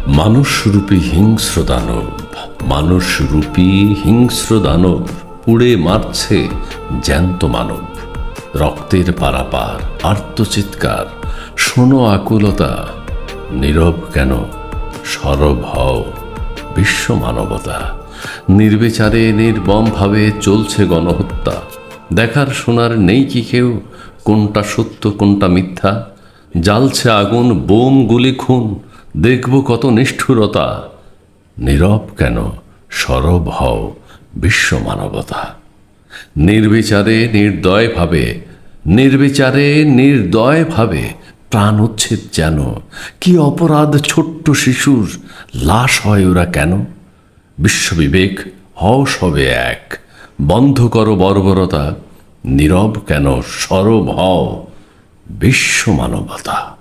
মানুষরূপী হিংস্র দানব, মানুষরূপী হিংস্র দানব পুড়ে মারছে জ্যান্ত মানব। রক্তের পারাপার আর্তচিৎকার, শোনো আকুলতা, নীরব কেন, সরব হও, বিশ্ব মানবতা। নির্বিচারে নির্মমভাবে চলছে গণহত্যা। দেখার শোনার নেই কি কেউ, কোনটা সত্য কোনটা মিথ্যা। জ্বালছে আগুন, বোম গুলি খুন, দেখব কত নিষ্ঠুরতা। নীরব কেন, সরব হও, বিশ্ব মানবতা। নির্বিচারে নির্দয়ভাবে, নির্বিচারে নির্দয়ভাবে প্রাণ উচ্ছেদ যেন। কি অপরাধ ছোট্ট শিশুর, লাশ হয় ওরা কেন? বিশ্ববিবেক হও সবে এক, বন্ধ করো বর্বরতা। নীরব কেন, সরব হও, বিশ্ব মানবতা।